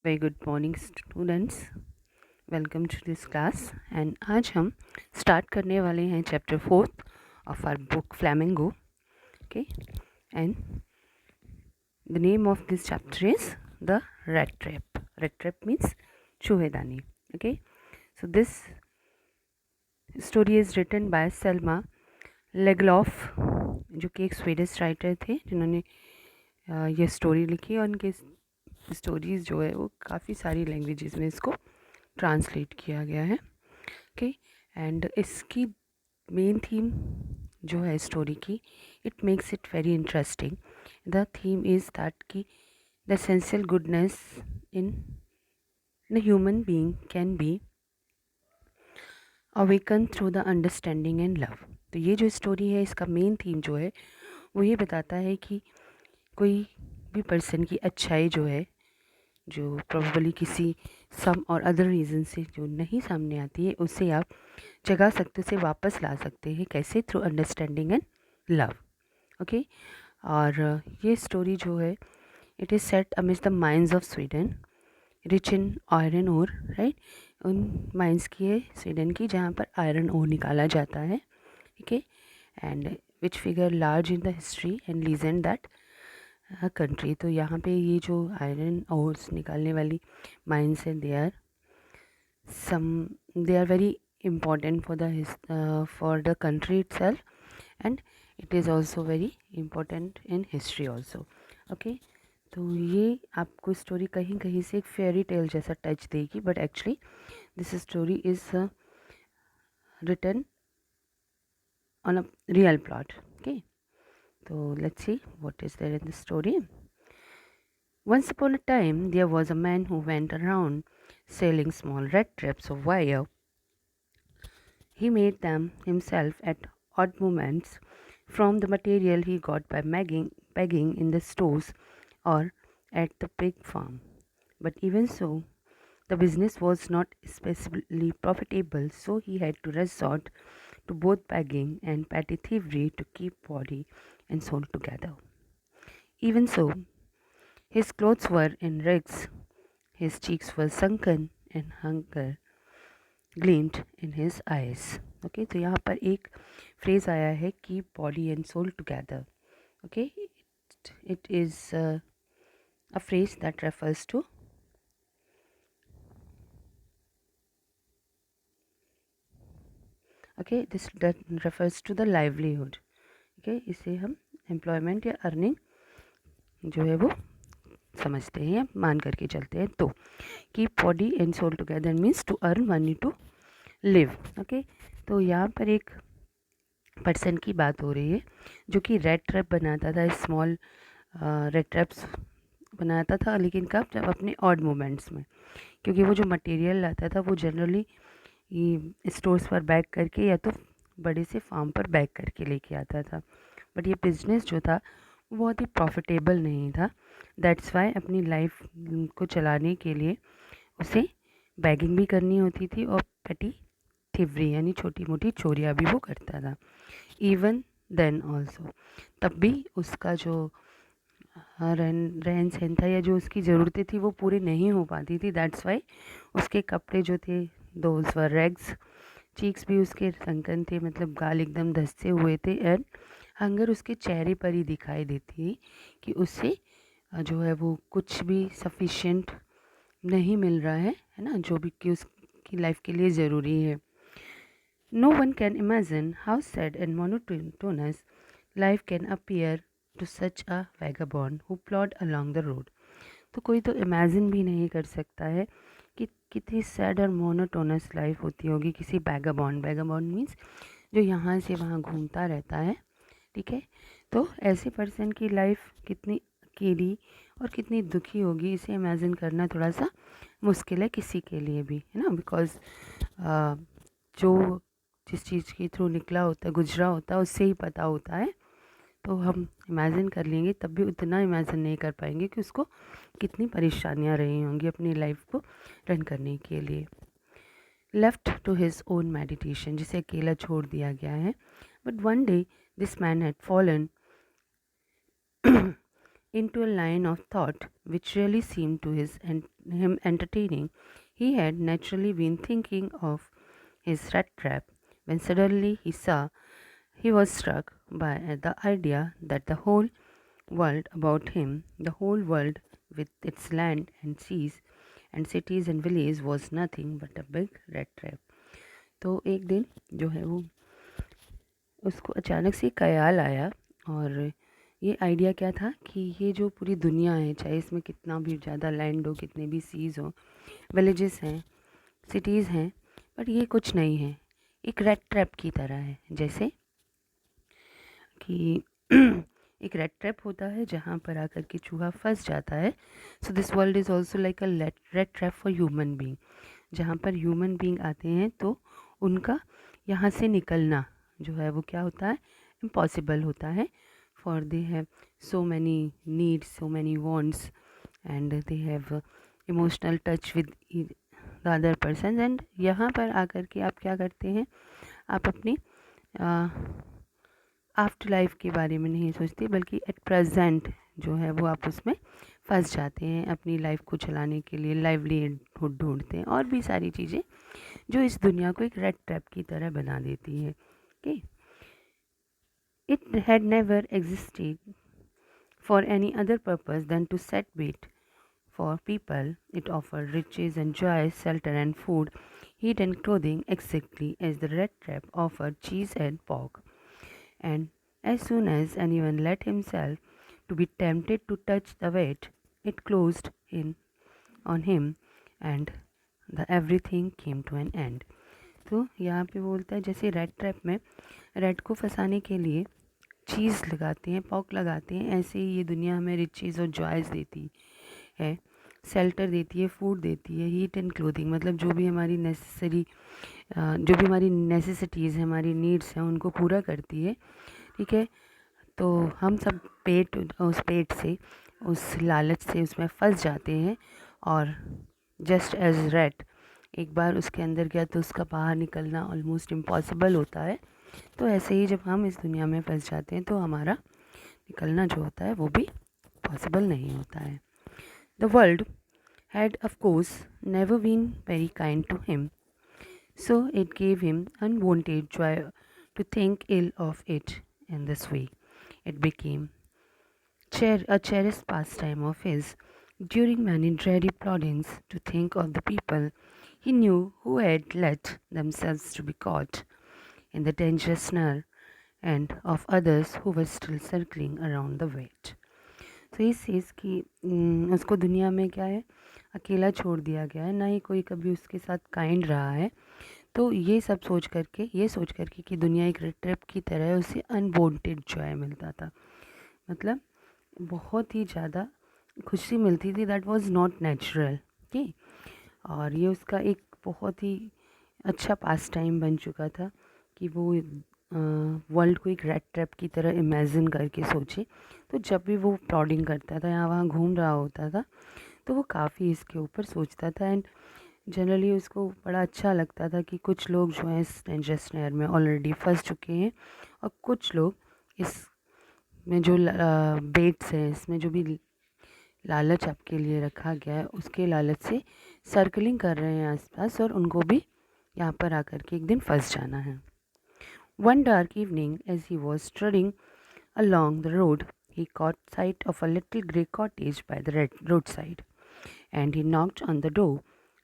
Very good morning students, welcome to this class. And आज हम start करने वाले हैं chapter 4 of our book Flamingo. Okay, and the name of this chapter is the red trap. Rattrap means चूहेदानी। Okay, so this story is written by Selma Lagerlof, जो कि एक Swedish writer थे जिन्होंने ये स्टोरी लिखी। और उनके स्टोरीज़ जो है वो काफ़ी सारी लैंग्वेजेस में इसको ट्रांसलेट किया गया है। ओके, एंड इसकी मेन थीम जो है स्टोरी की, it makes it very interesting. The theme is that कि the essential goodness in the human being can be awaken through the understanding and love. तो ये जो स्टोरी है, इसका मेन थीम जो है वो ये बताता है कि कोई भी पर्सन की अच्छाई जो है, जो प्रोबेबली किसी सम और अदर रीज़न से जो नहीं सामने आती है, उसे आप जगा सकते, उसे वापस ला सकते हैं। कैसे? Through understanding and love. Okay, और ये स्टोरी जो है, it is set amidst the mines of Sweden rich in iron ore. Right, उन माइंस की है स्वीडन की जहाँ पर आयरन ओर निकाला जाता है। ठीक है, and which figure large in the history and legend that country. तो यहाँ पे ये जो आयरन ओर्स निकालने वाली माइंस हैं, they are very important for the country itself, and it is also very important in history also. Okay, तो ये आपको स्टोरी कहीं कहीं से एक फेयरी टेल जैसा टच देगी, but actually this story is written on a real plot. Okay, so let's see what is there in the story. Once upon a time, there was a man who went around selling small red strips of wire. He made them himself at odd moments from the material he got by begging in the stores or at the pig farm. But even so, the business was not especially profitable, so he had to resort to both begging and petty thievery to keep body and soul together. Even so, his clothes were in rags, his cheeks were sunken, and hunger gleamed in his eyes. Okay, तो यहाँ पर एक phrase आया है, keep body and soul together. Okay, it is a phrase that refers to this that refers to the livelihood. Okay, इसे हम employment या earning जो है वो समझते हैं, मान करके चलते हैं। तो keep body and soul together means to earn money to live. Okay, तो यहाँ पर एक पर्सन की बात हो रही है जो कि रेड ट्रैप बनाता था, स्मॉल रेड ट्रैप्स बनाता था, लेकिन कब? जब अपने ऑड मोमेंट्स में, क्योंकि वो जो मटेरियल लाता था वो जनरली स्टोर्स पर बैग करके या तो बड़े से फार्म पर बैग करके लेके आता था। बट ये बिज़नेस जो था वो बहुत ही प्रॉफिटेबल नहीं था। दैट्स वाई अपनी लाइफ को चलाने के लिए उसे बैगिंग भी करनी होती थी और पेटी थिवरी यानी छोटी मोटी चोरियाँ भी वो करता था। इवन देन ऑल्सो, तब भी उसका जो रहन रहन सहन था या जो उसकी ज़रूरतें थी वो पूरी नहीं हो पाती थी। दैट्स वाई उसके कपड़े जो थे, दोज वर रेग्स, चीक्स भी उसके संकन थे, मतलब गाल एकदम धंसे हुए थे, एंड हंगर उसके चेहरे पर ही दिखाई देती कि उससे जो है वो कुछ भी सफिशिएंट नहीं मिल रहा है ना, जो भी कि उसकी लाइफ के लिए ज़रूरी है। No one can imagine how sad and monotonous life can appear to such a vagabond who plod along the road. तो कोई तो इमेजिन भी नहीं कर सकता है कि कितनी सैड और मोनोटोनस लाइफ होती होगी किसी वैगाबॉन्ड। वैगाबॉन्ड मीन्स जो यहाँ से वहाँ घूमता रहता है। ठीक है, तो ऐसे पर्सन की लाइफ कितनी अकेली और कितनी दुखी होगी, इसे इमेजिन करना थोड़ा सा मुश्किल है किसी के लिए भी, है ना। बिकॉज जो जिस चीज़ के थ्रू निकला होता है, गुजरा होता है, उससे ही पता होता है। तो हम इमेजिन कर लेंगे, तब भी उतना इमेजिन नहीं कर पाएंगे कि उसको कितनी परेशानियाँ रही होंगी अपनी लाइफ को रन करने के लिए। Left to his own meditation, जिसे अकेला छोड़ दिया गया है। But one day this man had fallen into a line of thought which really seemed to him entertaining. He had naturally been thinking of his rat trap when suddenly he was struck by the idea that the whole world about him, the whole world with its land and seas and cities and villages was nothing but a big rat trap. तो एक दिन जो है वो उसको अचानक से ख्याल आया, और ये आइडिया क्या था कि ये जो पूरी दुनिया है, चाहे इसमें कितना भी ज़्यादा लैंड हो, कितने भी सीज़ हो, विलेजेस हैं, सिटीज़ हैं, पर ये कुछ नहीं है, एक रेड ट्रैप की तरह है। जैसे कि एक रेड ट्रैप होता है जहाँ पर आकर के चूहा फंस जाता है। So this world is also like a red trap for human being, जहाँ पर ह्यूमन बींग आते हैं तो उनका यहाँ से निकलना जो है वो क्या होता है, इम्पॉसिबल होता है। For they have so many needs, so many wants, and they have emotional touch with the other person. And यहाँ पर आकर के आप क्या करते हैं, आप अपनी आफ्टर लाइफ के बारे में नहीं सोचते, बल्कि एट प्रेजेंट जो है वो आप उसमें फंस जाते हैं। अपनी लाइफ को चलाने के लिए लाइवलीहुड ढूंढते हैं और भी सारी चीज़ें जो इस दुनिया को एक रेड ट्रैप की तरह बना देती है। Okay, it had never existed for any other purpose than to set bait for people. It offered riches and joy, shelter and food, heat and clothing, exactly as the red trap offered cheese and pork. And as soon as anyone let himself to be tempted to touch the weight, it closed in on him, and the everything came to an end. तो यहाँ पे बोलता है जैसे red trap में red को फंसाने के लिए चीज़ लगाते हैं, पॉक लगाते हैं, ऐसे ही ये दुनिया हमें रिचेज़ और जॉयज़ देती है, शेल्टर देती है, फूड देती है, हीट एंड क्लोथिंग, मतलब जो भी हमारी नेसेसिटीज़ हैं, हमारी नीड्स हैं, उनको पूरा करती है। ठीक है, तो हम सब उस पेट से, उस लालच से उसमें फंस जाते हैं, और जस्ट एज रेड एक बार उसके अंदर गया तो उसका बाहर निकलना ऑलमोस्ट इम्पॉसिबल होता है। तो ऐसे ही जब हम इस दुनिया में फंस जाते हैं तो हमारा निकलना जो होता है वो भी पॉसिबल नहीं होता है। The world had of course never been very kind to him, so it gave him unwanted joy to think ill of it in this way. It became a cherished pastime of his during many dreary ploddings to think of the people he knew who had let themselves to be caught in the dangerous snare, and of others who were still circling around the wedge. तो इस चीज़ की उसको दुनिया में क्या है, अकेला छोड़ दिया गया है, ना ही कोई कभी उसके साथ काइंड रहा है। तो ये सोच करके कि दुनिया एक रेड ट्रैप की तरह है, उसे अनवांटेड जॉय मिलता था, मतलब बहुत ही ज़्यादा खुशी मिलती थी, that was not natural. Okay, और ये उसका एक बहुत ही अच्छा पास टाइम बन चुका था कि वो वर्ल्ड को एक रेड ट्रैप की तरह इमेजिन करके सोचे। तो जब भी वो प्लॉडिंग करता था, यहाँ वहाँ घूम रहा होता था, तो वो काफ़ी इसके ऊपर सोचता था, एंड जनरली उसको बड़ा अच्छा लगता था कि कुछ लोग जो हैं इस डेंजरस स्नेयर में ऑलरेडी फंस चुके हैं, और कुछ लोग इस में जो बेट्स हैं, इसमें जो भी लालच आपके लिए रखा गया है, उसके लालच से सर्कलिंग कर रहे हैं आसपास, और उनको भी यहाँ पर आकर के एक दिन फंस जाना है। One dark evening, as he was strolling along the road, he caught sight of a little grey cottage by the roadside, and he knocked on the door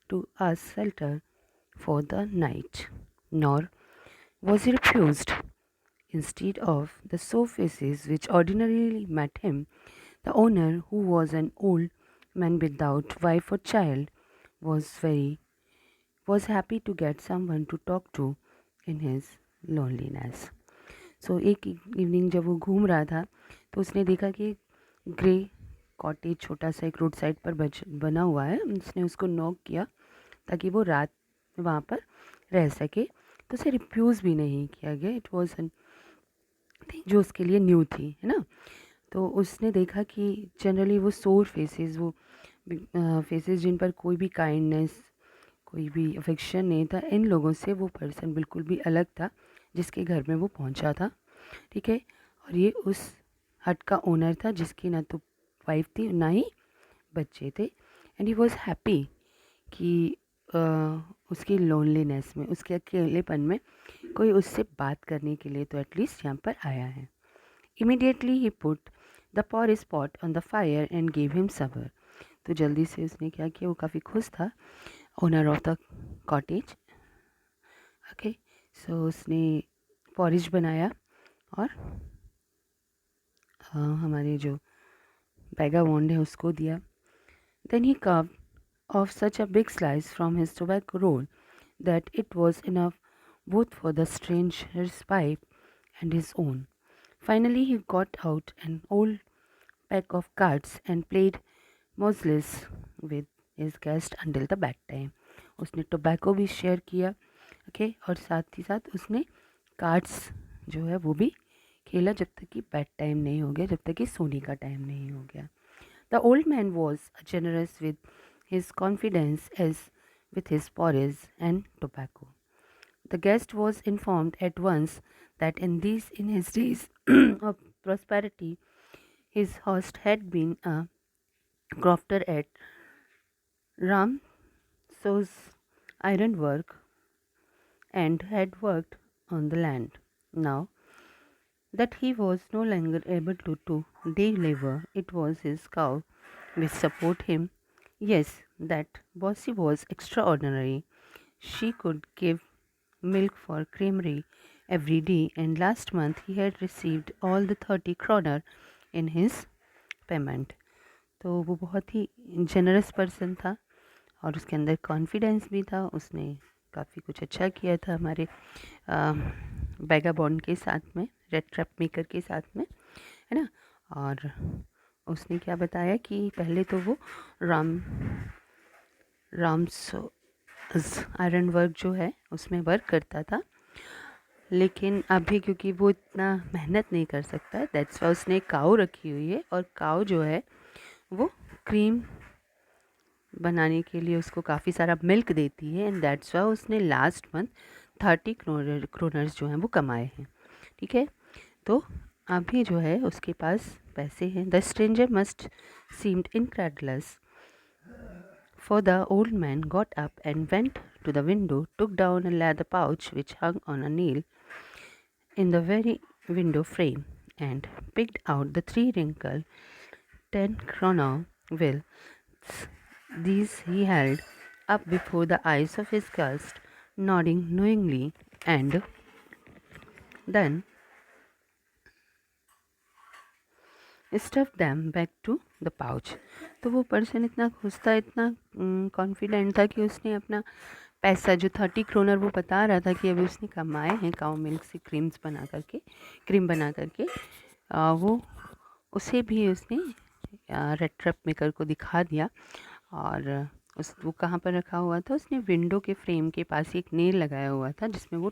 to ask shelter for the night. Nor was he refused. Instead of the faces which ordinarily met him, the owner, who was an old man without wife or child, was happy to get someone to talk to in his loneliness. सो एक evening जब वो घूम रहा था तो उसने देखा कि ग्रे कॉटेज छोटा सा एक रोड साइड पर बना हुआ है। उसने उसको नॉक किया ताकि वो रात वहाँ पर रह सके, तो उसे रिफ्यूज़ भी नहीं किया गया। इट वॉज एन थिंग जो उसके लिए न्यू थी, है ना। तो उसने देखा कि जनरली वो सोर फेसेस, वो फेसेस जिन पर कोई भी काइंडनेस, कोई भी अफेक्शन नहीं था, इन लोगों से वो पर्सन बिल्कुल भी अलग था जिसके घर में वो पहुंचा था। ठीक है, और ये उस हट का ओनर था जिसकी ना तो वाइफ थी ना ही बच्चे थे। एंड ही वॉज हैप्पी कि उसकी लोनलीनेस में, उसके अकेलेपन में कोई उससे बात करने के लिए तो एटलीस्ट यहाँ पर आया है। Immediately he put the porridge pot on the fire and gave him supper। तो जल्दी से उसने क्या किया, वो काफ़ी खुश था, owner of the cottage. Okay, so उसने पॉरिज बनाया और हमारे जो बैगाबॉन्ड है उसको दिया। Then he carved off such a big slice from his tobacco roll that it was enough both for the stranger's pipe and his own. Finally, he got out an old pack of cards and played mozzies with his guest until the bed time। उसने tobacco भी share किया, okay, और साथ ही साथ उसने cards जो है वो भी खेला जब तक कि बेड टाइम नहीं हो गया, जब तक कि सोने का टाइम नहीं हो गया। The old man was generous with his confidence as with his porridge and tobacco। The guest was informed at once that in his days of prosperity, his host had been a crofter at Ramsau's ironwork and had worked on the land. Now that he was no longer able to deliver, it was his cow which supported him. Yes, that Bossy was extraordinary. She could give milk for creamery every day, and last month he had received all the 30 kroner in his payment. तो वो बहुत ही generous person था और उसके अंदर confidence भी था। उसने काफ़ी कुछ अच्छा किया था हमारे बैगाबॉन्ड के साथ में, रेड ट्रैप मेकर के साथ में, है ना। और उसने क्या बताया कि पहले तो वो राम्स आयरन वर्क जो है उसमें वर्क करता था, लेकिन अभी क्योंकि वो इतना मेहनत नहीं कर सकता, दैट्स वाई उसने काऊ रखी हुई है। और काऊ जो है वो क्रीम बनाने के लिए उसको काफ़ी सारा मिल्क देती है, एंड दैट्स वाई उसने लास्ट मंथ 30 क्रोनर्स जो हैं वो कमाए हैं। ठीक है, तो अभी जो है उसके पास पैसे हैं। The stranger must seemed incredulous, for the old man got up and went to the window, took down a leather pouch which hung on a nail in the very window frame, and picked out the three wrinkled 10 kroner bills. These he held up before the eyes of his guest, nodding knowingly, and then stuffed them back to the pouch। तो वो person इतना खुश था, इतना confident था कि उसने अपना पैसा जो 30 क्रोनर वो बता रहा था कि अभी उसने कमाए हैं काऊ मिल्क से क्रीम बना करके, वो उसे भी उसने रेड ट्रैप मेकर को दिखा दिया। और उस वो कहाँ पर रखा हुआ था, उसने विंडो के फ्रेम के पास एक नेल लगाया हुआ था जिसमें वो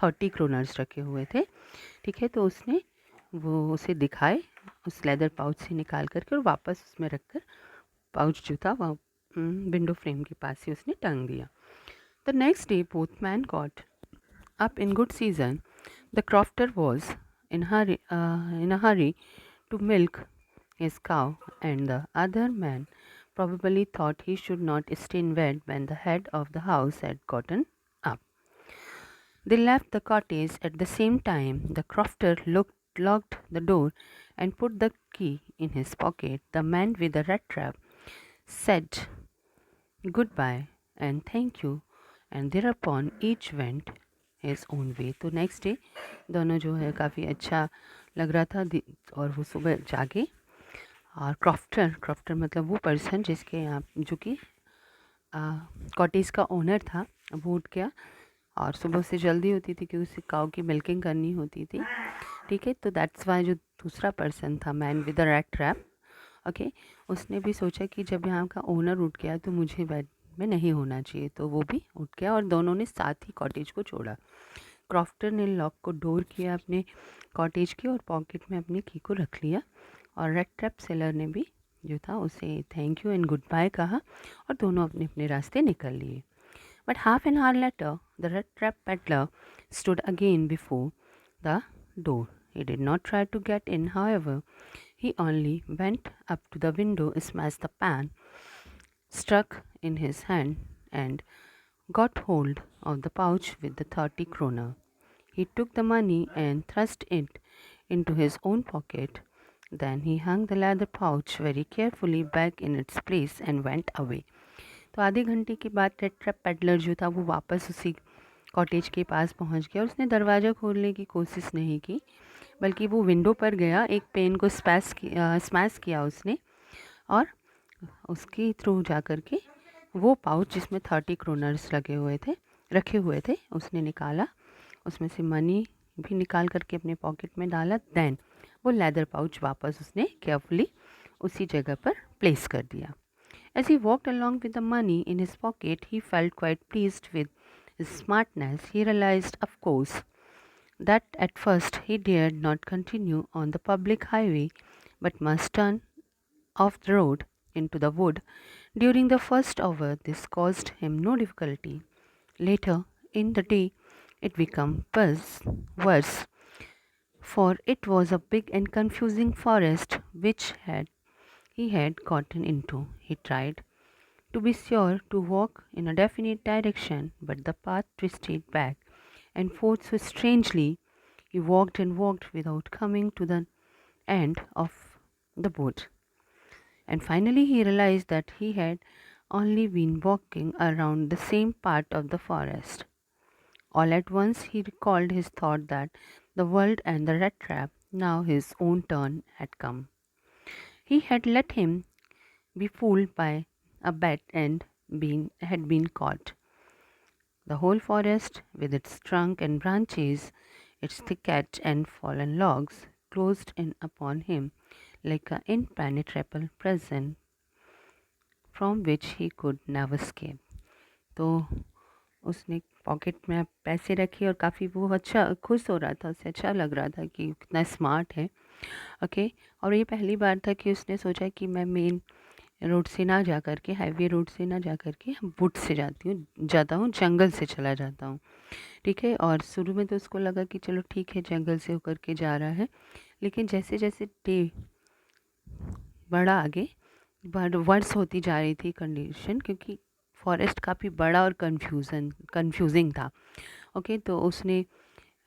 30 क्रोनर्स रखे हुए थे। ठीक है, तो उसने वो उसे दिखाए, उस लेदर पाउच से निकाल करके और वापस उसमें रखकर पाउच जो था वह विंडो फ्रेम के पास ही उसने टांग दिया। The next day both man got up in good season. The crofter was in a hurry to milk his cow, and the other man probably thought he should not stay in bed when the head of the house had gotten up. They left the cottage at the same time. The crofter locked the door and put the key in his pocket. The man with the red trap said goodbye and thank you, and thereupon each went his own way। तो next day दोनों जो है काफ़ी अच्छा लग रहा था, और वो सुबह जागे। और क्रॉफ्टर मतलब वो पर्सन जिसके यहाँ जो कि कॉटेज का ओनर था, वो उठ गया और सुबह से जल्दी होती थी क्योंकि उसे काऊ की मिल्किंग करनी होती थी। ठीक है, तो दैट्स वाई जो दूसरा पर्सन था, man with the red trap, okay, उसने भी सोचा कि जब यहाँ का ओनर उठ गया तो मुझे बेड में नहीं होना चाहिए, तो वो भी उठ गया और दोनों ने साथ ही कॉटेज को छोड़ा। क्रॉफ्टर ने लॉक को डोर किया अपने कॉटेज के और पॉकेट में अपनी की को रख लिया, और रेड ट्रैप सेलर ने भी जो था उसे thank you and goodbye कहा, और दोनों अपने अपने रास्ते निकल लिए। But half an hour later the red trap peddler stood again before the door. He did not try to get in, however. He only went up to the window, smashed the pan, struck in his hand, and got hold of the pouch with the 30 kroner. He took the money and thrust it into his own pocket. Then he hung the leather pouch very carefully back in its place and went away. तो आधे घंटे के बाद red trap peddler जो था वो वापस उसी कॉटेज के पास पहुंच गया। उसने दरवाज़ा खोलने की कोशिश नहीं की, बल्कि वो विंडो पर गया, एक पेन को स्मैश किया उसने, और उसके थ्रू जा कर के वो पाउच जिसमें 30 क्रोनर्स रखे हुए थे उसने निकाला। उसमें से मनी भी निकाल करके अपने पॉकेट में डाला। देन वो लेदर पाउच वापस उसने केयरफुली उसी जगह पर प्लेस कर दिया। As he walked along with the money in his pocket, he felt quite pleased with his smartness. He realized, of course, that at first he dared not continue on the public highway, but must turn off the road into the wood. During the first hour, this caused him no difficulty. Later in the day, it became worse, for it was a big and confusing forest which he had gotten into. He tried to be sure to walk in a definite direction, but the path twisted back and forth so strangely. He walked and walked without coming to the end of the wood. And finally, he realized that he had only been walking around the same part of the forest. All at once, he recalled his thought that the world and the rat trap, now his own turn had come. He had let him be fooled by a bat and had been caught. The whole forest, with its trunk and branches, its thicket and fallen logs, closed in upon him like an impenetrable prison from which he could never escape. तो उसने pocket में पैसे रखे और काफ़ी वो अच्छा खुश हो रहा था, उसे अच्छा लग रहा था कि कितना स्मार्ट है। ओके, और ये पहली बार था कि उसने सोचा कि मैं मेन रोड से ना जा कर के, हाईवे रोड से ना जा कर के वुड से जाता हूँ, जंगल से चला जाता हूँ। ठीक है, और शुरू में तो उसको लगा कि चलो ठीक है, जंगल से होकर के जा रहा है, लेकिन जैसे जैसे डे बड़ा आगे वर्स होती जा रही थी कंडीशन, क्योंकि फॉरेस्ट काफ़ी बड़ा और कंफ्यूजिंग था। ओके, तो उसने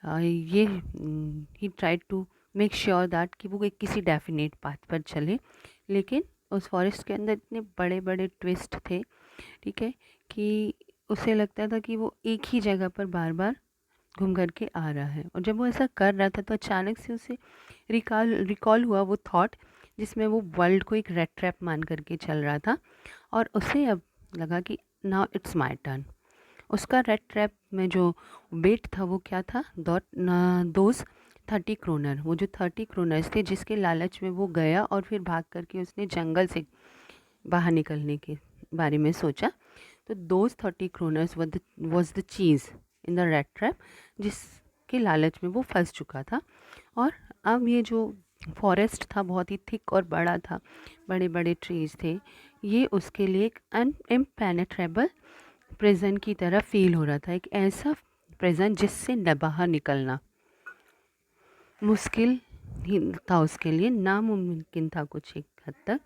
ये he tried to make sure that कि वो एक किसी डेफिनेट पाथ पर चले, लेकिन उस फॉरेस्ट के अंदर इतने बड़े बड़े ट्विस्ट थे, ठीक है, कि उसे लगता था कि वो एक ही जगह पर बार बार घूम कर के आ रहा है। और जब वो ऐसा कर रहा था तो अचानक से उसे रिकॉल हुआ वो थॉट जिसमें वो वर्ल्ड को एक रेड ट्रैप मान करके चल रहा था, और उसे अब लगा कि नाउ इट्स माय टर्न। उसका रेड ट्रैप में जो वेट था वो क्या था, दोज 30 क्रोनर, वो जो 30 क्रोनर्स थे जिसके लालच में वो गया और फिर भाग करके उसने जंगल से बाहर निकलने के बारे में सोचा। तो those 30 kroners was the cheese in the red trap जिसके लालच में वो फंस चुका था। और अब ये जो फॉरेस्ट था बहुत ही थिक और बड़ा था, बड़े बड़े ट्रीज थे, ये उसके लिए एक इम्पेनेट्रेबल प्रिजन की तरह फील हो रहा था, एक ऐसा प्रिजन जिससे न बाहर निकलना मुश्किल ही था उसके लिए, नामुमकिन था कुछ एक हद तक,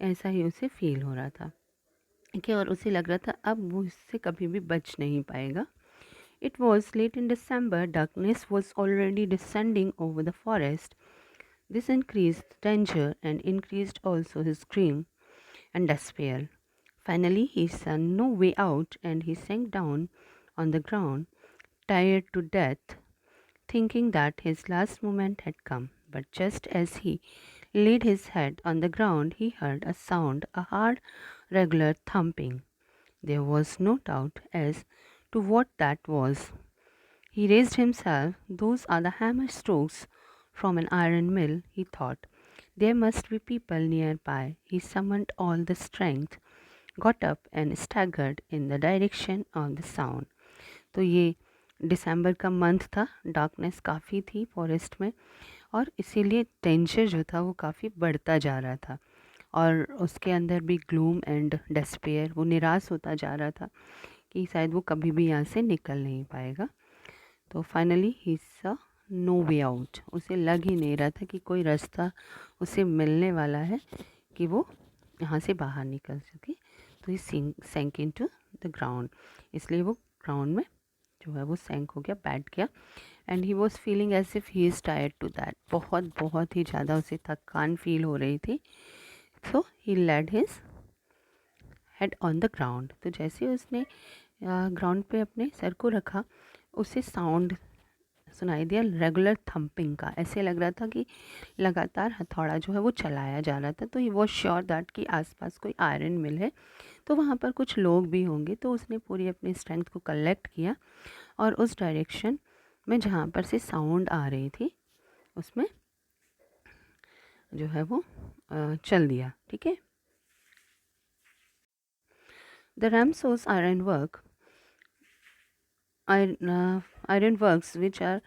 ऐसा ही उसे फील हो रहा था कि, और उसे लग रहा था अब वो इससे कभी भी बच नहीं पाएगा। It was late in December. Darkness was already descending over the forest. This increased danger and increased also his grief and despair. Finally, he saw no way out, and he sank down on the ground, tired to death, thinking that his last moment had come. But just as he laid his head on the ground, he heard a sound, a hard, regular thumping. There was no doubt as to what that was. He raised himself. Those are the hammer strokes from an iron mill, he thought. There must be people nearby. He summoned all the strength, got up and staggered in the direction of the sound. तो ये दिसंबर का month था, darkness काफ़ी थी forest में, और इसीलिए tension जो था वो काफ़ी बढ़ता जा रहा था, और उसके अंदर भी ग्लूम एंड डेस्पेयर, वो निराश होता जा रहा था कि शायद वो कभी भी यहाँ से निकल नहीं पाएगा। तो finally he saw no way out, उसे लग ही नहीं रहा था कि कोई रास्ता उसे मिलने वाला है कि वो यहाँ से बाहर निकल सके। तो ही सैंक इन टू द ग्राउंड, इसलिए वो ग्राउंड में जो है वो सैंक हो गया, बैठ गया। And he was feeling as if he is tired to that, बहुत बहुत ही ज़्यादा उसे थकान फील हो रही थी। So he laid his head on the ground, तो जैसे उसने ग्राउंड पे अपने सर को रखा, उसे साउंड सुनाई दिया रेगुलर थम्पिंग का। ऐसे लग रहा था कि लगातार हथौड़ा जो है वो चलाया जा रहा था। तो ही वॉज श्योर दैट कि आसपास कोई आयरन मिल है, तो वहाँ पर कुछ लोग भी होंगे। तो उसने पूरी अपनी स्ट्रेंथ को कलेक्ट किया और उस डायरेक्शन में जहाँ पर से साउंड आ रही थी उसमें जो है वो चल दिया। ठीक है। The Ramsjo ironworks, which are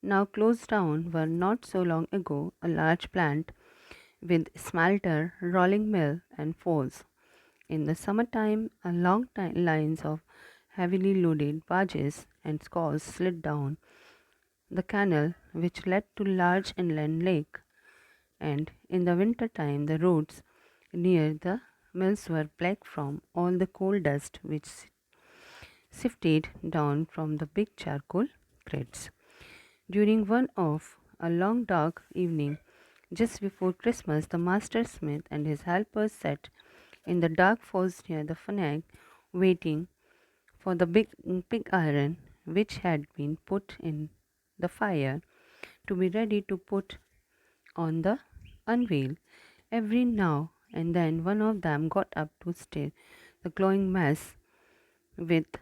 now closed down, were not so long ago a large plant with smelter, rolling mill, and forge. In the summertime, a long lines of heavily loaded barges and scows slid down the canal which led to large inland lake, and in the winter time the roads near the mills were black from all the coal dust which sifted down from the big charcoal crates. During one of a long dark evening just before Christmas, the master smith and his helpers sat in the dark forge near the fanac, waiting for the big iron which had been put in the fire to be ready to put on the unveil. Every now and then one of them got up to stir the glowing mass with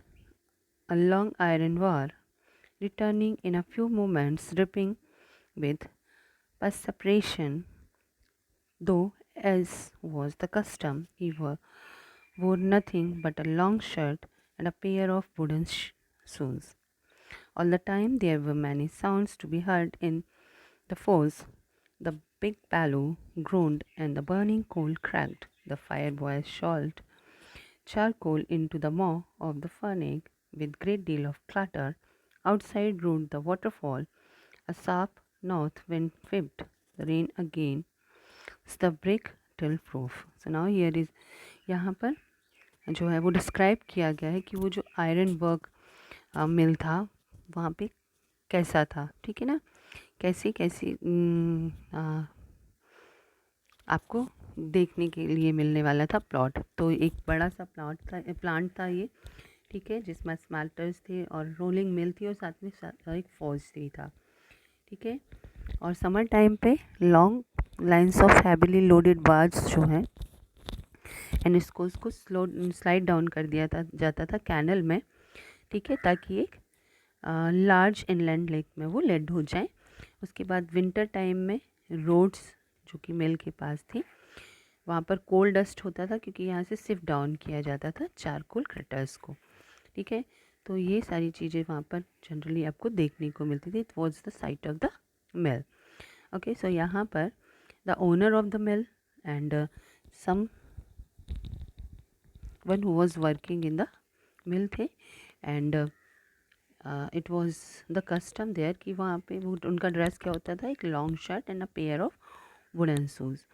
a long iron bar, returning in a few moments dripping with perspiration, though, as was the custom, wore nothing but a long shirt and a pair of wooden shoes. All the time there were many sounds to be heard in the forge. The big bellow groaned and the burning coal cracked. The fire boy shoveled charcoal into the maw of the furnace with great deal of clatter. Outside roared the waterfall. A sharp north wind whipped the rain again. The brick till proof. So now here is, यहाँ पर जो है वो describe किया गया है कि वो जो आयरन वर्क मिल था वहाँ पे कैसा था। ठीक है ना, कैसी कैसी आपको देखने के लिए मिलने वाला था प्लॉट। तो एक बड़ा सा प्लांट था ये। ठीक है, जिसमें स्मेल्टर्स थे और रोलिंग मिल थी और साथ में एक फौज भी था। ठीक है, और समर टाइम पे long lines of heavily loaded barge जो हैं एंड इसको स्लाइड डाउन कर दिया जाता था कैनल में। ठीक है, ताकि एक लार्ज इनलैंड लेक में वो लेड हो जाए। उसके बाद विंटर टाइम में रोड्स जो कि मिल के पास थी वहाँ पर कोल डस्ट होता था, क्योंकि यहाँ से सिफ्ट डाउन किया जाता था चारकोल क्रटर्स को। ठीक है, तो ये सारी चीज़ें वहाँ पर जनरली आपको देखने को मिलती थी। It was the sight of the mill. Okay, so यहाँ पर the owner of the mill and someone who was working in the mill थे, and it was the custom there कि वहाँ पे वो उनका ड्रेस क्या होता था, एक long shirt and a pair of wooden shoes.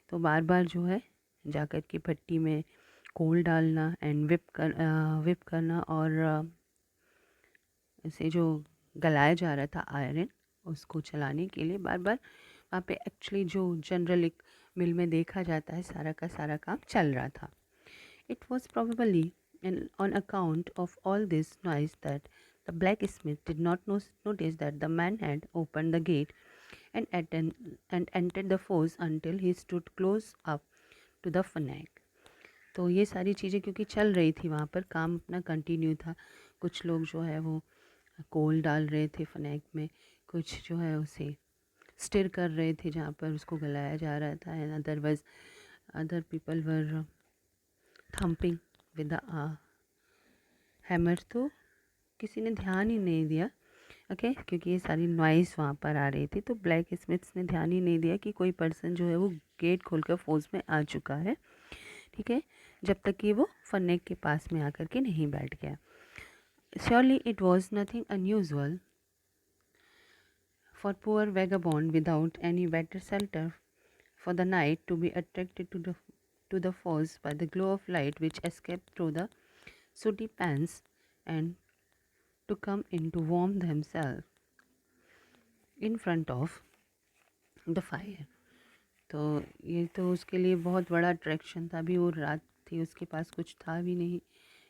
तो बार बार जो है जाकर के भट्टी में कोल डालना एंड विप करना, और इसे जो गलाया जा रहा था आयरन उसको चलाने के लिए बार बार वहाँ पे एक्चुअली जो जनरल एक मिल में देखा जाता है सारा का सारा काम चल रहा था। It was probably on account of all this noise that the blacksmith did not notice that the man had opened the gate and entered the forge until he stood close up to the fanac. तो ये सारी चीज़ें क्योंकि चल रही थी वहाँ पर, काम अपना कंटिन्यू था। कुछ लोग जो है वो कोल डाल रहे थे फनेक में, कुछ जो है उसे स्टिर कर रहे थे जहाँ पर उसको गलाया जा रहा था, and other people were thumping with the hammer. तो किसी ने ध्यान ही नहीं दिया, ओके, क्योंकि ये सारी नॉइज़ वहाँ पर आ रही थी। तो ब्लैक स्मिथ्स ने ध्यान ही नहीं दिया कि कोई पर्सन जो है वो गेट खोलकर फौज में आ चुका है। ठीक है, जब तक कि वो फनेक के पास में आकर के नहीं बैठ गया। Surely it was nothing unusual for poor vagabond without any better shelter for the night to be attracted to the force by the glow of light which escaped through the sooty pans and to come in to warm themselves in front of the fire. तो ये तो उसके लिए बहुत बड़ा attraction था। अभी वो रात थी, उसके पास कुछ था भी नहीं,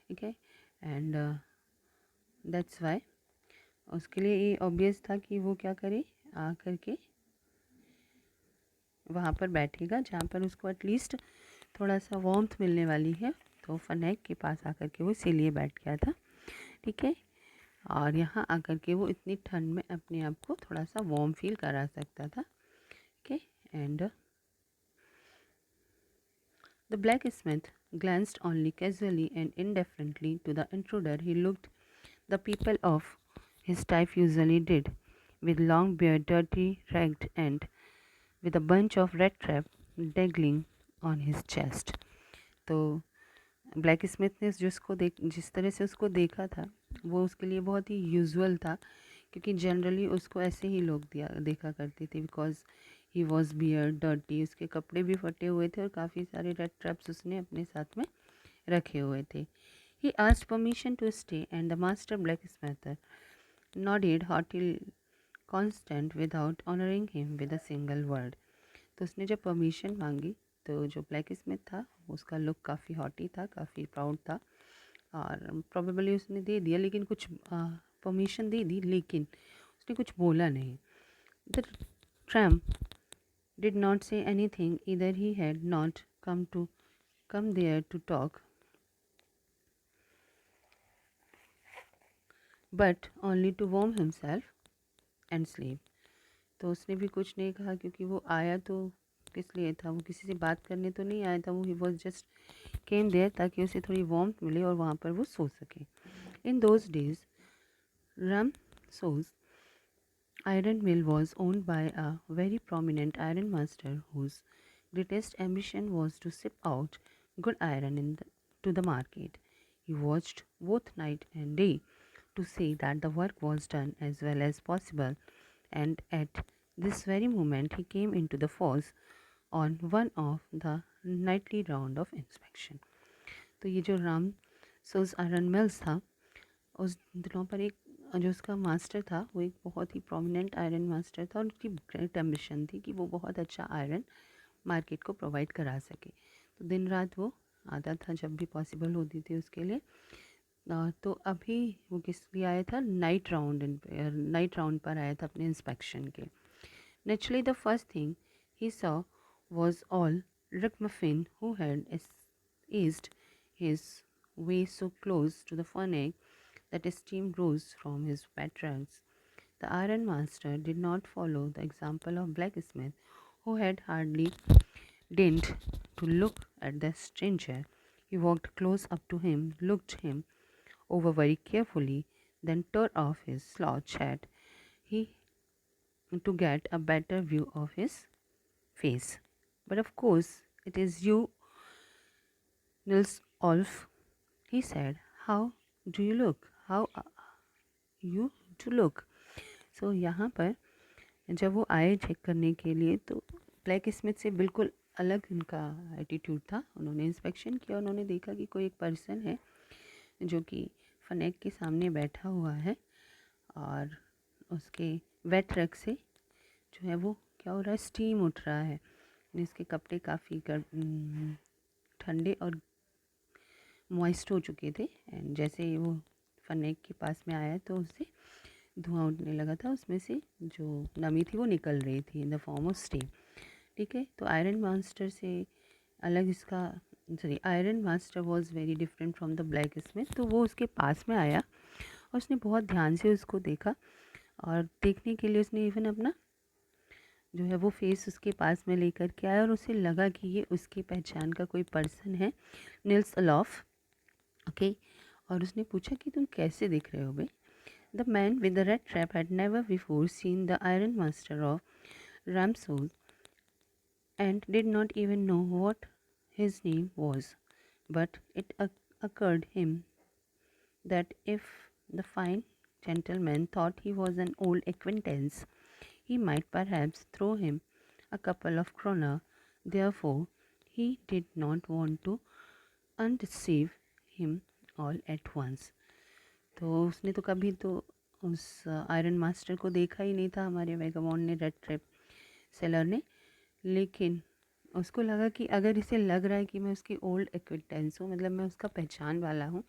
ठीक है। एंड दैट्स वाई उसके लिए ये ऑब्वियस था कि वो क्या करे, आ करके वहाँ पर बैठेगा जहाँ पर उसको एटलीस्ट थोड़ा सा वार्मथ मिलने वाली है। तो फनेक के पास आकर के वो इसीलिए बैठ गया था, ठीक है। और यहाँ आकर के वो इतनी ठंड में अपने आप को थोड़ा सा वार्म फील करा सकता था, okay. And the blacksmith glanced only casually and indifferently to the intruder. He looked the people of his type usually did, with long beard, dirty, ragged, and with a bunch of red trap dangling on his chest. तो black Smith ने जिस तरह से उसको देखा था वो उसके लिए बहुत ही यूजुअल था, क्योंकि जनरली उसको ऐसे ही लोग देखा करते थे। Because he was bear dirty, उसके कपड़े भी फटे हुए थे और काफ़ी सारे रेड ट्रैप्स उसने अपने साथ में रखे हुए थे। He asked permission to stay and the master blacksmith nodded haughtily constant without honoring him with a single word. तो उसने जब परमिशन मांगी तो जो ब्लैक स्मिथ था उसका लुक काफ़ी हॉटी था, काफ़ी प्राउड था, और प्रॉबेबली उसने दे दिया, लेकिन कुछ परमिशन दे दी लेकिन उसने कुछ बोला नहीं। The tramp did not say anything either. He had not come there to talk, but only to warm himself and sleep. तो उसने भी कुछ नहीं कहा, क्योंकि वो आया तो किस लिए था, वो किसी से बात करने तो नहीं आया था। वो he was just came there ताकि उसे थोड़ी वार्मथ मिले और वहाँ पर वो सो सके। In those days rum shows iron mill was owned by a very prominent iron master whose greatest ambition was to ship out good iron to the market. He watched both night and day to see that the work was done as well as possible, and at this very moment he came into the force on one of the nightly round of inspection. तो ये जो राम सोज iron mills था, उस दिनों पर एक जो उसका मास्टर था वो एक बहुत ही प्रोमिनेंट आयरन मास्टर था, और उसकी ग्रेट एम्बिशन थी कि वो बहुत अच्छा आयरन मार्केट को प्रोवाइड करा सके। तो दिन रात वो आता था जब भी पॉसिबल होती थी उसके लिए। तो अभी वो किस लिए आया था, नाइट राउंड पर आया था अपने इंस्पेक्शन के। Naturally the first thing he saw was all Ragamuffin, who had eased his way so close to the furnace that steam rose from his wet rags. The iron master did not follow the example of blacksmith, who had hardly deigned to look at the stranger. He walked close up to him, looked him over very carefully, then tore off his slouch hat he to get a better view of his face. But of course, it is you, Nils Olf, he said. How do you look? How you to look? So यहाँ पर जब वो आए check करने के लिए तो black Smith से बिल्कुल अलग उनका एटीट्यूड था। उन्होंने इंस्पेक्शन किया, उन्होंने देखा कि कोई एक पर्सन है जो कि फनेक के सामने बैठा हुआ है, और उसके वेट रग से जो है वो क्या हो रहा है, स्टीम उठ रहा है। जिसके कपड़े काफ़ी ठंडे और मॉइस्ट हो चुके थे। एंड जैसे ही वो फनेक के पास में आया तो उससे धुआं उठने लगा था, उसमें से जो नमी थी वो निकल रही थी in the form of steam, ठीक है। तो आयरन मास्टर से अलग इसका iron master was very different from the black Smith. तो वो उसके पास में आया और उसने बहुत ध्यान से उसको देखा, और देखने के लिए उसने इवन अपना जो है वो फेस उसके पास में लेकर के आया, और उसे लगा कि ये उसकी पहचान का कोई पर्सन है, निल्स अलोफ, ओके। और उसने पूछा कि तुम कैसे दिख रहे हो बे। The man with the red trap had never before seen the iron master of Ramsjo and did not even know what his name was, but it occurred him that if the fine gentleman thought he was an old acquaintance, he might perhaps throw him a couple of kroner. Therefore, he did not want to undeceive him all at once. तो उसने तो कभी तो उस iron master को देखा ही नहीं था हमारे वेगाबॉन्ड ने, रेड ट्रिप सेलर ने, लेकिन उसको लगा कि अगर इसे लग रहा है कि मैं उसकी ओल्ड एक्विटेंस हूँ, मतलब मैं उसका पहचान वाला हूँ,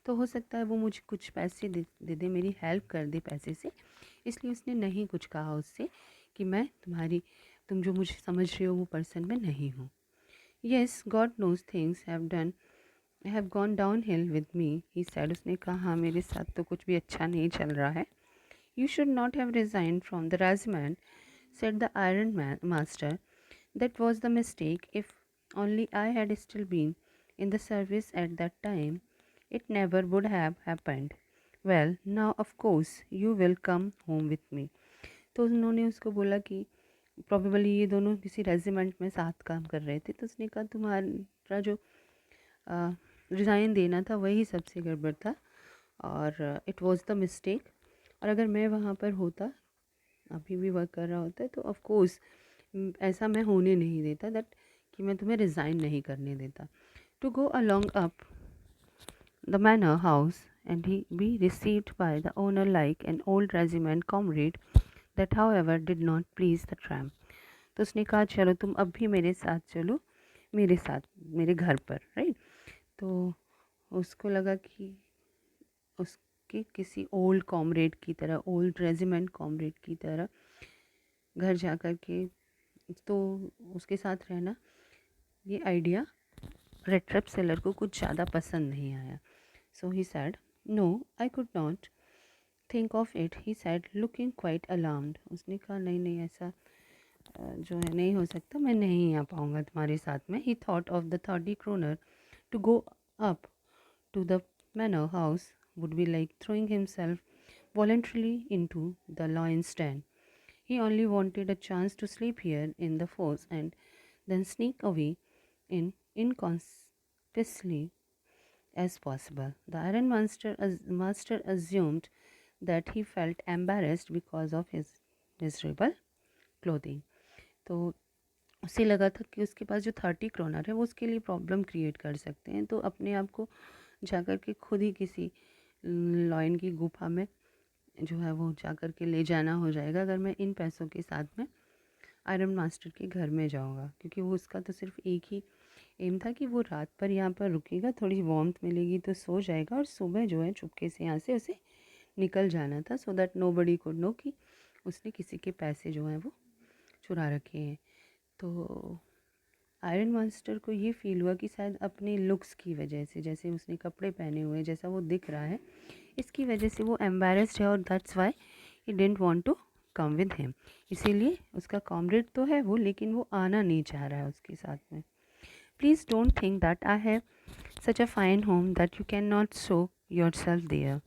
तो हो सकता है वो मुझे कुछ पैसे दे दे, मेरी हेल्प कर दे पैसे से। इसलिए उसने नहीं कुछ कहा उससे कि मैं तुम जो मुझे समझ रहे हो वो पर्सन मैं नहीं हूँ। Yes, God knows things have gone downhill with me, he said. उसने कहा हाँ, मेरे साथ तो कुछ भी अच्छा नहीं चल रहा है। You should not have resign from the regiment, said the iron master. That was the mistake. If only I had still been in the service at that time, it never would have happened. Well, now of course you will come home with me. तो उन्होंने उसको बोला कि probably ये दोनों किसी regiment में साथ काम कर रहे थे, तो उसने कहा तुम्हारा जो रिज़ाइन देना था वही सबसे गड़बड़ था, और इट वाज द मिस्टेक। और अगर मैं वहाँ पर होता, अभी भी वर्क कर रहा होता, तो ऑफ कोर्स ऐसा मैं होने नहीं देता, दैट कि मैं तुम्हें रिज़ाइन नहीं करने देता। To go along up the manor house and he be received by the owner like an old regiment comrade, that however did not please the tramp. तो उसने कहा चलो तुम अब भी मेरे साथ चलो, मेरे साथ मेरे घर पर, राइट। तो उसको लगा कि उसके किसी ओल्ड कॉमरेड की तरह, ओल्ड रेजिमेंट कॉमरेड की तरह घर जा कर के तो उसके साथ रहना, ये आइडिया रेड ट्रैप सेलर को कुछ ज़्यादा पसंद नहीं आया। So he said no, I could not think of it, he said looking quite alarmed. उसने कहा नहीं नहीं, ऐसा जो है नहीं हो सकता, मैं नहीं आ पाऊँगा तुम्हारे साथ में। He thought of the 30 kroner to go up to the manor house would be like throwing himself voluntarily into the lion's den. He only wanted a chance to sleep here in the force and then sneak away in inconspicuously as possible. The Iron Master assumed that he felt embarrassed because of his miserable clothing. तो उसे लगा था कि उसके पास जो 30 kroner है वो उसके लिए प्रॉब्लम क्रिएट कर सकते हैं, तो अपने आप को जाकर के खुद ही किसी लॉयन की गुफा में जो है वो जाकर के ले जाना हो जाएगा, अगर मैं इन पैसों के साथ में आयरन मास्टर के घर में जाऊंगा। क्योंकि वो उसका तो सिर्फ एक ही एम था कि वो रात पर यहाँ पर रुकेगा, थोड़ी वार्मथ मिलेगी तो सो जाएगा, और सुबह जो है चुपके से यहाँ से उसे निकल जाना था, so that nobody could know कि उसने किसी के पैसे जो हैं वो चुरा रखे हैं। तो आयरन मास्टर को ये फील हुआ कि शायद अपने लुक्स की वजह से, जैसे उसने कपड़े पहने हुए, जैसा वो दिख रहा है, इसकी वजह से वो एम्बेरस्ड है, और that's why he didn't want to come with him. इसीलिए उसका कॉमरेड तो है वो, लेकिन वो आना नहीं चाह रहा है उसके साथ में। Please don't think that I have such a fine home that you cannot show yourself there,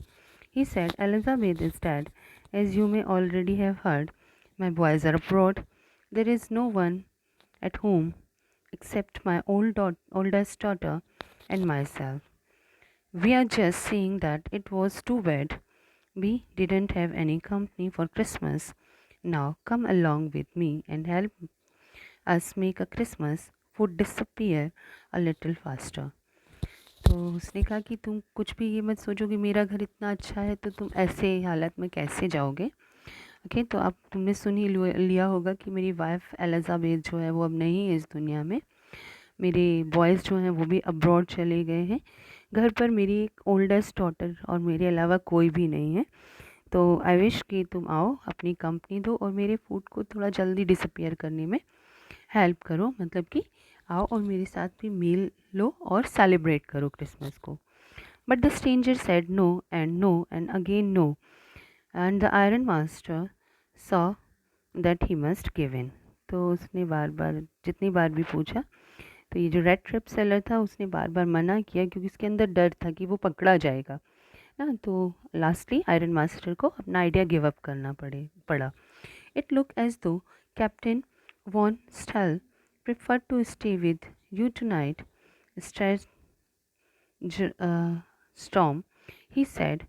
he said. Elizabeth is dead, as you may already have heard. My boys are abroad. There is no one at home except my oldest daughter and myself. We are just saying that it was too bad we didn't have any company for Christmas. Now come along with me and help us make a Christmas food disappear a little faster. तो उसने कहा कि तुम कुछ भी ये मत सोचो कि मेरा घर इतना अच्छा है तो तुम ऐसे हालत में कैसे जाओगे। ओके, तो अब तुमने सुन ही लिया होगा कि मेरी वाइफ एलिज़ाबेथ जो है वो अब नहीं है इस दुनिया में, मेरे बॉयज़ जो हैं वो भी अब्रॉड चले गए हैं, घर पर मेरी एक ओल्डेस्ट डॉटर और मेरे अलावा कोई भी नहीं है। तो आई विश कि तुम आओ, अपनी कंपनी दो और मेरे फूड को थोड़ा जल्दी डिसअपियर करने में हेल्प करो, मतलब कि आओ और मेरे साथ भी मील लो और सेलिब्रेट करो क्रिसमस को। But the stranger said no and again no, and the iron master saw that he must give in. तो उसने बार बार जितनी बार भी पूछा, तो ये जो रेड ट्रिप सेलर था उसने बार बार मना किया, क्योंकि उसके अंदर डर था कि वो पकड़ा जाएगा ना। तो लास्टली आयरन मास्टर को अपना आइडिया गिव अप करना पड़ा। It look as though captain von Stahle preferred to stay with you tonight, Stretch Storm, he said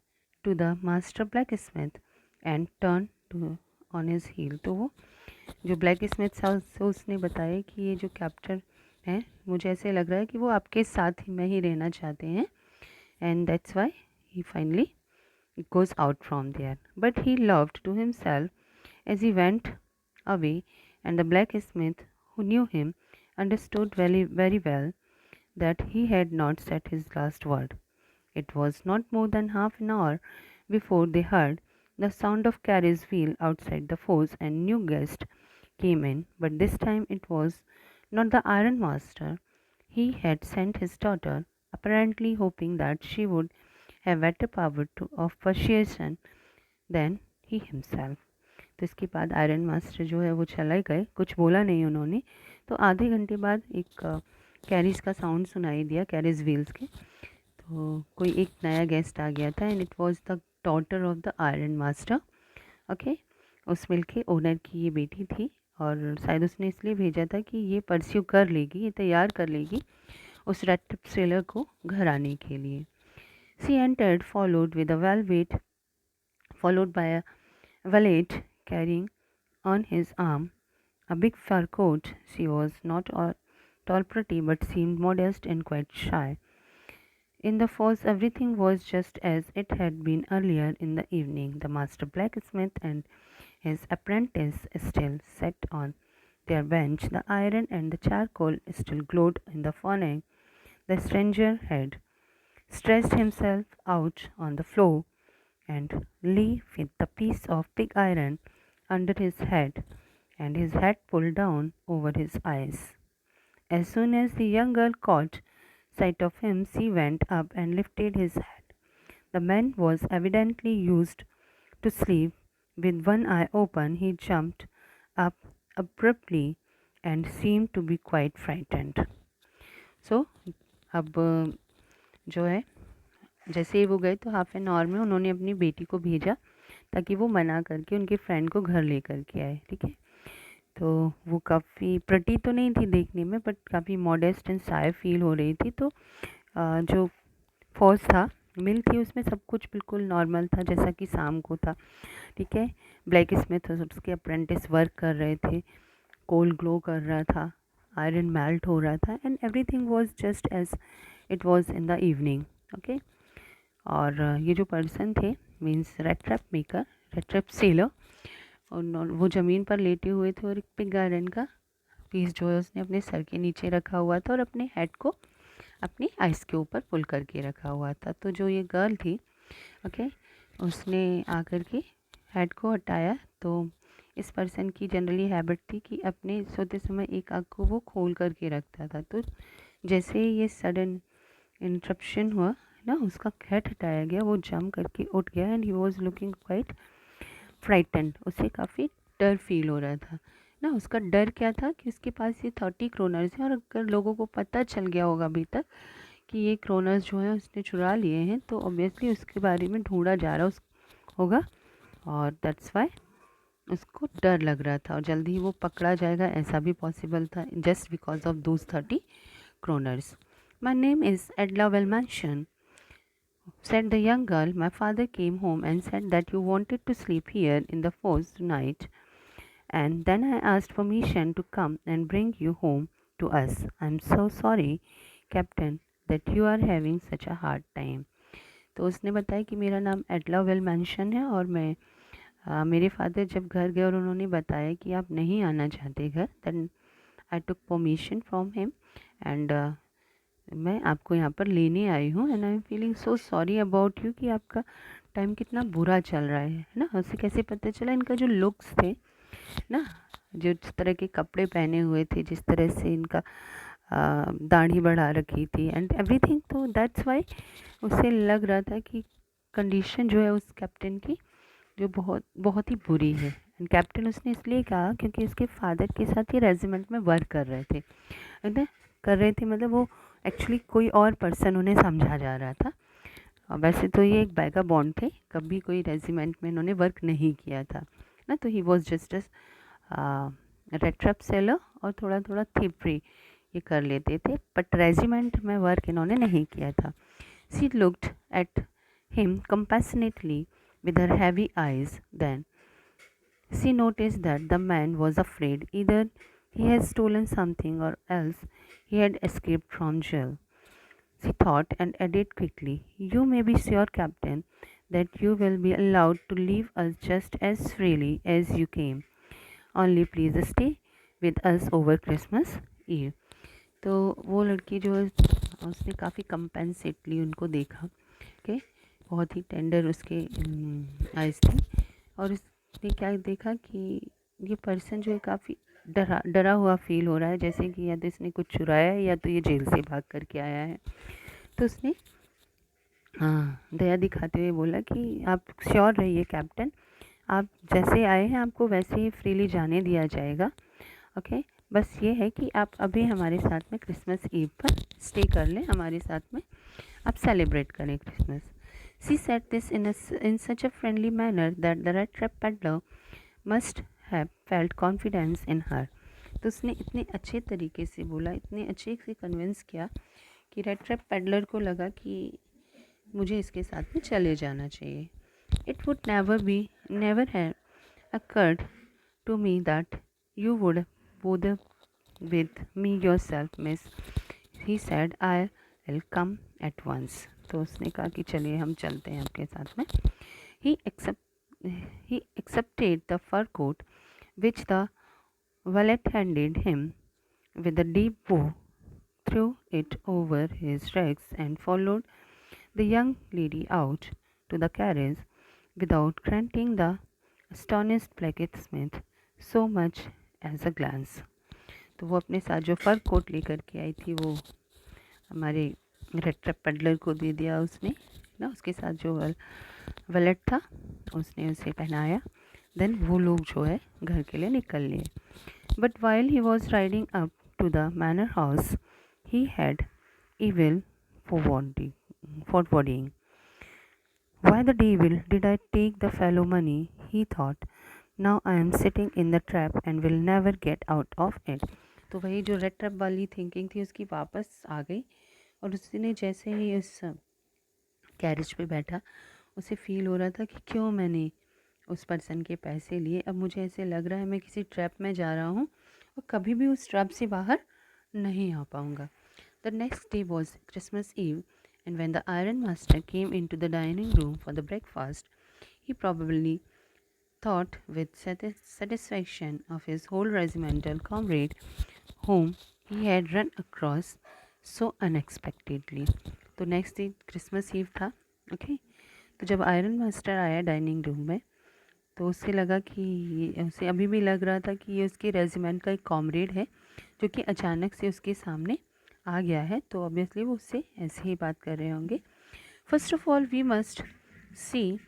to the master blacksmith, and turned to on his heel. तो वो जो black Smith था उससे उसने बताया कि ये जो कैप्टन है, मुझे ऐसे लग रहा है कि वो आपके साथ ही में ही रहना चाहते हैं, and that's why he finally goes out from there. But he laughed to himself as he went away, and the blacksmith, who knew him, understood very well that he had not said his last word. It was not more than half an hour before they heard the sound of carriage wheel outside the forge, and new guest came in, but this time it was not the iron master. He had sent his daughter, apparently hoping that she would have better power of persuasion than he himself. तो इसके बाद iron master जो है वो चले गए, कुछ बोला नहीं उन्होंने। तो आधे घंटे बाद एक कैरिज का साउंड सुनाई दिया, कैरिज व्हील्स के। तो कोई एक नया गेस्ट आ गया था, and it was the daughter of the iron master. Okay, उस मिल के ओनर की ये बेटी थी, और शायद उसने इसलिए भेजा था कि ये परस्यू कर लेगी, ये तैयार कर लेगी उस रेड सेलर को घर आने के लिए। सी entered followed by a valet carrying on his arm a big fur coat. She was not at all pretty, but seemed modest and quite shy. In the force, everything was just as it had been earlier in the evening. The master blacksmith and his apprentice still sat on their bench. The iron and the charcoal still glowed in the furnace. The stranger had stretched himself out on the floor and lay with the piece of pig iron under his head and his hat pulled down over his eyes. As soon as the young girl caught sight of him, she went up and lifted his head. The man was evidently used to sleep. With one eye open, he jumped up abruptly and seemed to be quite frightened. So, अब जो है, जैसे ही वो गए तो half an our में उन्होंने अपनी बेटी को भेजा ताकि वो मना करके उनके फ्रेंड को घर लेकर के आए। ठीक है, तो वो काफ़ी प्रटी तो नहीं थी देखने में, बट काफ़ी मॉडेस्ट एंड शाय फील हो रही थी। तो जो फौज था, मिल थी, उसमें सब कुछ बिल्कुल नॉर्मल था जैसा कि शाम को था। ठीक है, ब्लैक स्मिथ और उसके अप्रेंटिस वर्क कर रहे थे, कोल ग्लो कर रहा था, आयरन मेल्ट हो रहा था, and everything was just as it was in the evening. Okay, और ये जो पर्सन थे means rat trap maker, rat trap seller, और वो ज़मीन पर लेटे हुए थे और एक पिग आयरन का पीस जो है उसने अपने सर के नीचे रखा हुआ था और अपने हेड को अपनी आइस के ऊपर पुल करके रखा हुआ था। तो जो ये गर्ल थी, ओके, उसने आकर के हेड को हटाया। तो इस पर्सन की जनरली हैबिट थी कि अपने सोते समय एक आँख को वो खोल करके रखता था। तो जैसे ही ये सडन इंटरप्शन हुआ ना, उसका हेड हटाया गया, वो जंप करके उठ गया and he was looking quite frightened. उसे काफ़ी डर फील हो रहा था ना। उसका डर क्या था कि उसके पास ये 30 क्रोनर्स हैं, और अगर लोगों को पता चल गया होगा अभी तक कि ये क्रोनर्स जो हैं उसने चुरा लिए हैं, तो ऑब्वियसली उसके बारे में ढूंढा जा रहा होगा, और दैट्स वाई उसको डर लग रहा था और जल्दी ही वो पकड़ा जाएगा ऐसा भी पॉसिबल था, just because of those 30 kroners. My name is एडला वेलमैंशन, said the young girl. My father came home and said that you wanted to sleep here in the forest tonight, and then I asked permission to come and bring you home to us. I'm so sorry, Captain, that you are having such a hard time. तो उसने बताया कि मेरा नाम एडला well mention है, और मेरे father जब घर गए और उन्होंने बताया कि आप नहीं आना चाहते घर, then I took permission from him, and मैं आपको यहाँ पर लेने आई हूँ, and I am feeling so sorry about you कि आपका टाइम कितना बुरा चल रहा है ना। उसे कैसे पता चला, इनका जो लुक्स थे ना, जो जिस तरह के कपड़े पहने हुए थे, जिस तरह से इनका दाढ़ी बढ़ा रखी थी एंड एवरीथिंग, तो दैट्स वाई उसे लग रहा था कि कंडीशन जो है उस कैप्टन की जो बहुत बहुत ही बुरी है। एंड कैप्टन उसने इसलिए कहा क्योंकि उसके फादर के साथ ये रेजिमेंट में वर्क कर रहे थे, है ना, कर रहे थे मतलब वो एक्चुअली कोई और पर्सन उन्हें समझा जा रहा था। वैसे तो ये एक बैगा बॉन्ड थे, कभी कोई रेजिमेंट में इन्होंने वर्क नहीं किया था ना, तो ही was just red trap seller और थोड़ा थोड़ा थिपरी ये कर लेते थे, बट रेजिमेंट में वर्क इन्होंने नहीं किया था। She looked at him compassionately with her heavy eyes, then She noticed that the man was afraid either he had stolen something or else he had escaped from jail. She thought and added quickly, "You may be sure, Captain, that you will be allowed to leave us just as freely as you came. Only please stay with us over Christmas Eve." तो वो लड़की जो है उसने काफ़ी कंपेंसेटली उनको देखा कि बहुत ही टेंडर उसके आइज़ थे, और उसने क्या देखा कि ये पर्सन जो है काफ़ी डरा डरा हुआ फील हो रहा है, जैसे कि या तो इसने कुछ चुराया है या तो ये जेल से भाग करके आया है। तो उसने हाँ दया दिखाते हुए बोला कि आप श्योर रहिए कैप्टन, आप जैसे आए हैं आपको वैसे ही फ्रीली जाने दिया जाएगा। ओके, बस ये है कि आप अभी हमारे साथ में क्रिसमस ईव पर स्टे कर लें, हमारे साथ में आप सेलिब्रेट करें Christmas. She said this in such a friendly manner that the red trap peddler must have felt confidence in her. तो उसने इतने अच्छे तरीके से बोला, इतने अच्छे से कन्विंस किया कि रेड ट्रैप पेडलर को लगा कि मुझे इसके साथ में चले जाना चाहिए। It would never have occurred to me that you would bother with me yourself, miss, he said. I'll come at once. तो उसने कहा कि चलिए हम चलते हैं आपके साथ में। he accept he accepted the fur coat which the valet handed him with a deep bow, threw it over his legs, and followed the young lady out to the carriage without granting the astonished blacksmith so much as a glance. तो वो अपने साथ जो fur coat लेकर के आई थी वो हमारे रेड पेडलर को दे दिया उसने ना, उसके साथ जो वलेट था उसने उसे पहनाया। देन वो लोग जो है घर के लिए निकल लिए। But while he was riding up to the manor house he had evil foreboding. Why the devil did I take the fellow money? He thought. Now I am sitting in the trap and will never get out of it. तो वही जो red trap वाली thinking थी उसकी वापस आ गई, और उसने जैसे ही उस कैरेज पे बैठा उसे फील हो रहा था कि क्यों मैंने उस पर्सन के पैसे लिए। अब मुझे ऐसे लग रहा है मैं किसी ट्रैप में जा रहा हूँ और कभी भी उस ट्रैप से बाहर नहीं आ पाऊँगा। The next day was Christmas Eve, and when the iron master came into the dining room for the breakfast, he probably thought with satisfaction of his whole regimental comrade whom he had run across so unexpectedly. तो next day Christmas ewe था। Okay, तो जब iron master आया dining room में तो उससे लगा कि उसे अभी भी लग रहा था कि ये उसके रेजिमेंट का एक कॉमरेड है जो कि अचानक से उसके सामने आ गया है, तो ऑब्वियसली वो उससे ऐसे ही बात कर रहे होंगे। First of all we must see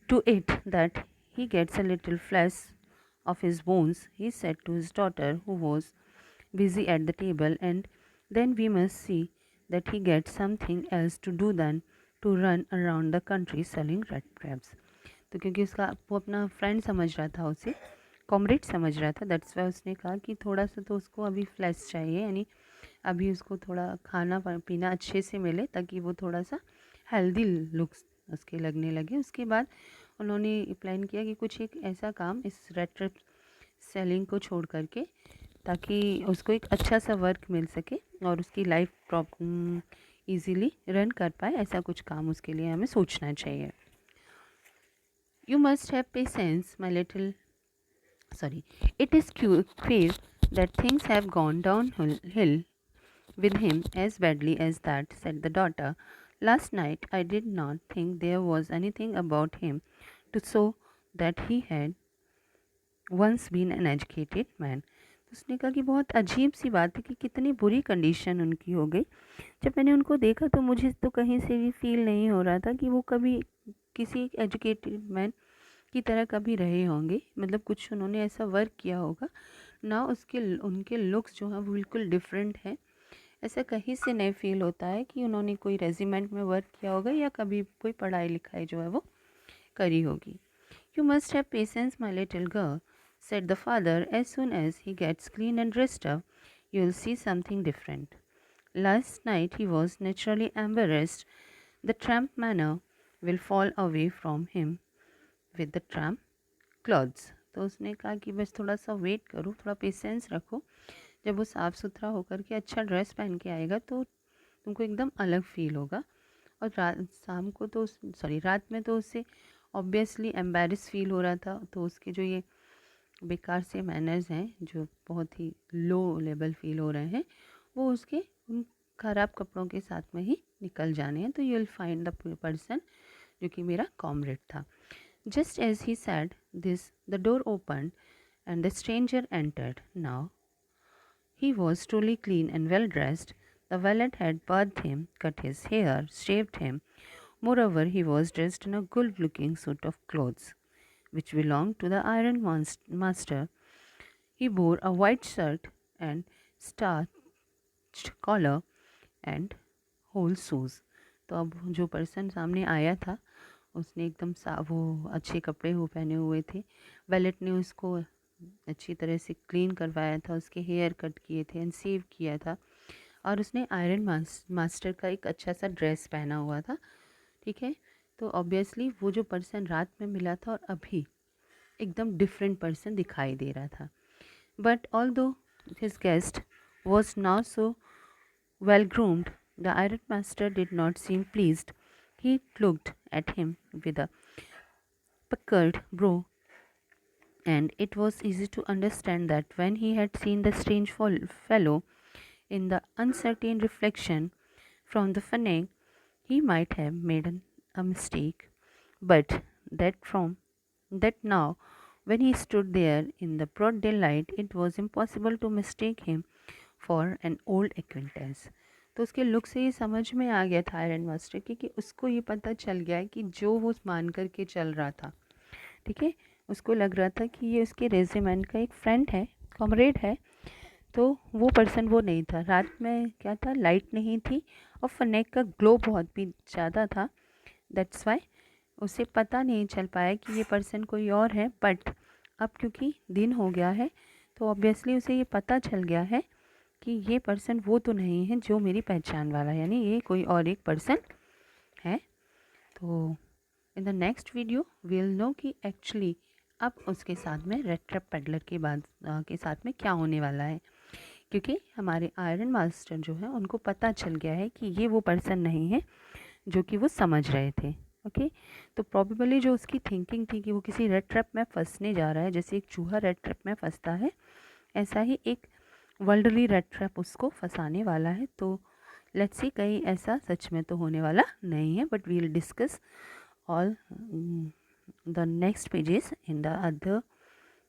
to it that he gets a little flesh of his bones, he said to his daughter, who was busy at the table, and then we must see that he gets something else to do than to run around the country selling red crabs. तो क्योंकि उसका वो अपना friend समझ रहा था, उसे comrade समझ रहा था, दैट्स वाई उसने कहा कि थोड़ा सा तो उसको अभी फ्लैश चाहिए, यानी अभी उसको थोड़ा खाना पीना अच्छे से मिले ताकि वो थोड़ा सा हेल्दी लुक्स उसके लगने लगे। उसके बाद उन्होंने प्लान किया कि कुछ एक ऐसा काम इस रेड ट्रिप सेलिंग को छोड़ करके ताकि उसको एक अच्छा सा वर्क मिल सके और उसकी लाइफ ईजीली रन कर पाए, ऐसा कुछ काम उसके लिए हमें सोचना चाहिए। You must have patience my little sorry, it is queer that things have gone downhill with him as badly as that, said the daughter. Last night I did not think there was anything about him to show that he had once been an educated man. तो उसने कहा कि बहुत अजीब सी बात है कि कितनी बुरी कंडीशन उनकी हो गई। जब मैंने उनको देखा तो मुझे तो कहीं से भी फील नहीं हो रहा था कि वो कभी किसी एजुकेटेड मैन की तरह कभी रहे होंगे, मतलब कुछ उन्होंने ऐसा वर्क किया होगा ना, उसके उनके लुक्स जो हैं वो बिल्कुल डिफरेंट हैं। ऐसा कहीं से नहीं फील होता है कि उन्होंने कोई रेजिमेंट में वर्क किया होगा या कभी कोई पढ़ाई लिखाई जो है वो करी होगी। You must have patience my little girl, said the father. As soon as he gets clean and dressed up, you'll see something different. Last night he was naturally embarrassed. The tramp manner will fall away from him with the tramp clothes. तो उसने कहा कि बस थोड़ा सा wait करो, थोड़ा patience रखो, जब वो साफ़ सुथरा होकर के अच्छा ड्रेस पहन के आएगा तो तुमको एकदम अलग फील होगा। और रात शाम को तो सॉरी रात में तो उससे ऑब्वियसली एम्बेरस फील हो रहा था, तो उसके जो ये बेकार से मैनर्स हैं जो बहुत ही लो लेवल फील हो रहे हैं, वो उसके उन ख़राब कपड़ों के साथ में ही निकल जाने हैं। तो you will find the person जो कि मेरा कॉमरेड था। Just as he said this the door open and the stranger entered. Now he was truly clean and well dressed. The valet had bathed him, cut his hair, shaved him. Moreover, he was dressed in a good looking suit of clothes, which belonged to the iron master. He wore a white shirt and starched collar and whole shoes. तो अब जो person सामने आया था उसने एकदम वो अच्छे कपड़े वो पहने हुए थे। वैलेट ने उसको अच्छी तरह से क्लीन करवाया था, उसके हेयर कट किए थे एंड सेव किया था, और उसने आयरन मास्टर का एक अच्छा सा ड्रेस पहना हुआ था। ठीक है, तो ऑब्वियसली वो जो पर्सन रात में मिला था और अभी एकदम डिफरेंट पर्सन दिखाई दे रहा था। बट ऑल दो his guest was now so well groomed, the iron master did not seem pleased. He looked at him with a puckered brow, and it was easy to understand that when he had seen the strange fellow in the uncertain reflection from the funnel, he might have made a mistake, but that now, when he stood there in the broad daylight, it was impossible to mistake him for an old acquaintance. तो उसके look से ये समझ में आ गया था iron master की कि उसको ये पता चल गया है कि जो वो मान कर के चल रहा था, ठीक है, उसको लग रहा था कि ये उसके रेजिमेंट का एक फ्रेंड है, कॉमरेड है, तो वो पर्सन वो नहीं था। रात में क्या था, लाइट नहीं थी और फनेक का ग्लो बहुत भी ज़्यादा था, दैट्स वाई उसे पता नहीं चल पाया कि ये पर्सन कोई और है। बट अब क्योंकि दिन हो गया है तो ऑब्वियसली उसे ये पता चल गया है कि ये पर्सन वो तो नहीं है जो मेरी पहचान वाला है, यानी ये कोई और एक पर्सन है। तो in the next video we'll know कि एक्चुअली अब उसके साथ में रेड ट्रैप पेडलर के बाद के साथ में क्या होने वाला है, क्योंकि हमारे आयरन मास्टर जो है उनको पता चल गया है कि ये वो पर्सन नहीं है जो कि वो समझ रहे थे। ओके, तो प्रॉबेबली जो उसकी थिंकिंग थी कि वो किसी रेड ट्रैप में फंसने जा रहा है, जैसे एक चूहा रेड ट्रैप में फंसता है, ऐसा ही एक वर्ल्डली रेड ट्रैप उसको फंसाने वाला है। तो लेट्स सी कहीं ऐसा सच में तो होने वाला नहीं है, but we will discuss all the next pages in the other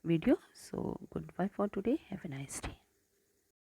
video. So goodbye for today, have a nice day.